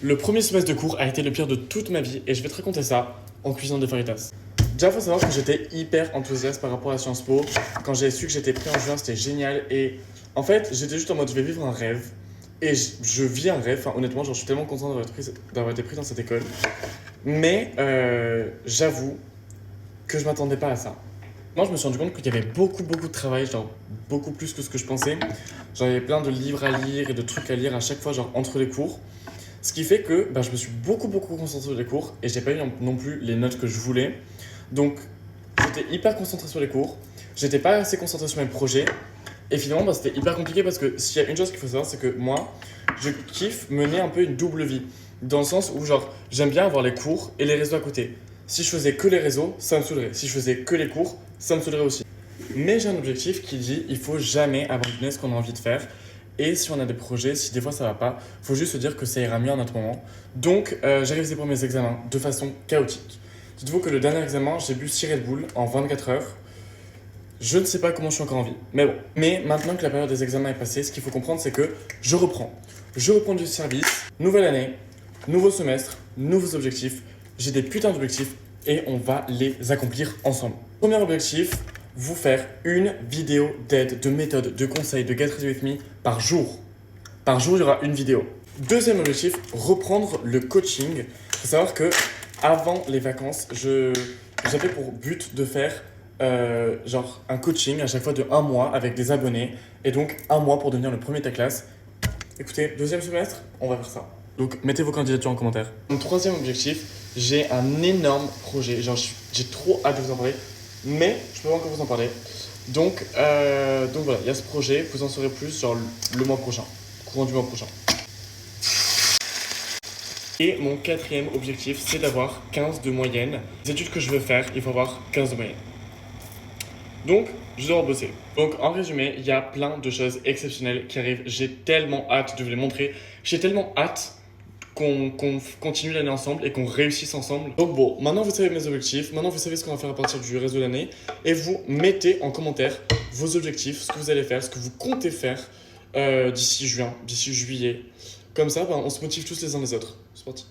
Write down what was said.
Le premier semestre de cours a été le pire de toute ma vie et je vais te raconter ça en cuisine de Faritas. Déjà, il faut savoir que j'étais hyper enthousiaste par rapport à Sciences Po. Quand j'ai su que j'étais pris en juin, c'était génial. Et en fait, j'étais juste en mode, je vais vivre un rêve. Et je vis un rêve. Enfin, honnêtement, genre, je suis tellement content d'avoir été pris dans cette école. Mais j'avoue que je m'attendais pas à ça. Moi, je me suis rendu compte qu'il y avait beaucoup de travail, genre beaucoup plus que ce que je pensais. Genre, il y avait plein de livres à lire et de trucs à lire à chaque fois, genre entre les cours. Ce qui fait que je me suis beaucoup concentré sur les cours et j'ai pas eu non plus les notes que je voulais. Donc, j'étais hyper concentré sur les cours, j'étais pas assez concentré sur mes projets. Et finalement, c'était hyper compliqué parce que s'il y a une chose qu'il faut savoir, c'est que moi, je kiffe mener un peu une double vie. Dans le sens où, genre, j'aime bien avoir les cours et les réseaux à côté. Si je faisais que les réseaux, ça me saoulerait. Si je faisais que les cours, ça me saoulerait aussi. Mais j'ai un objectif qui dit il faut jamais abandonner ce qu'on a envie de faire. Et si on a des projets, si des fois ça va pas, faut juste se dire que ça ira mieux en notre moment. Donc, j'ai révisé pour mes examens de façon chaotique. Dites-vous que le dernier examen, j'ai bu 6 Red Bull en 24 heures. Je ne sais pas comment je suis encore en vie. Mais bon. Mais maintenant que la période des examens est passée, ce qu'il faut comprendre, c'est que je reprends. Je reprends du service. Nouvelle année, nouveau semestre, nouveaux objectifs. J'ai des putains d'objectifs et on va les accomplir ensemble. Premier objectif, vous faire une vidéo d'aide, de méthode, de conseils, de Get Ready With Me par jour. Par jour, il y aura une vidéo. Deuxième objectif, reprendre le coaching. Il faut savoir que avant les vacances, j'avais pour but de faire genre un coaching à chaque fois de 1 mois avec des abonnés. Et donc 1 mois pour devenir le premier de ta classe. Écoutez, deuxième semestre, on va faire ça. Donc mettez vos candidatures en commentaire. Mon troisième objectif, j'ai un énorme projet. Genre j'ai trop hâte de vous en parler. Mais je peux pas encore vous en parler. Donc voilà, il y a ce projet. Vous en saurez plus genre le mois prochain. Courant du mois prochain. Et mon quatrième objectif, c'est d'avoir 15 de moyenne. Les études que je veux faire, il faut avoir 15 de moyenne. Donc, je dois bosser. Donc, en résumé, il y a plein de choses exceptionnelles qui arrivent. J'ai tellement hâte de vous les montrer. J'ai tellement hâte qu'on continue l'année ensemble et qu'on réussisse ensemble. Donc bon, maintenant vous savez mes objectifs, maintenant vous savez ce qu'on va faire à partir du reste de l'année et vous mettez en commentaire vos objectifs, ce que vous allez faire, ce que vous comptez faire d'ici juin, d'ici juillet. Comme ça, on se motive tous les uns les autres. C'est parti.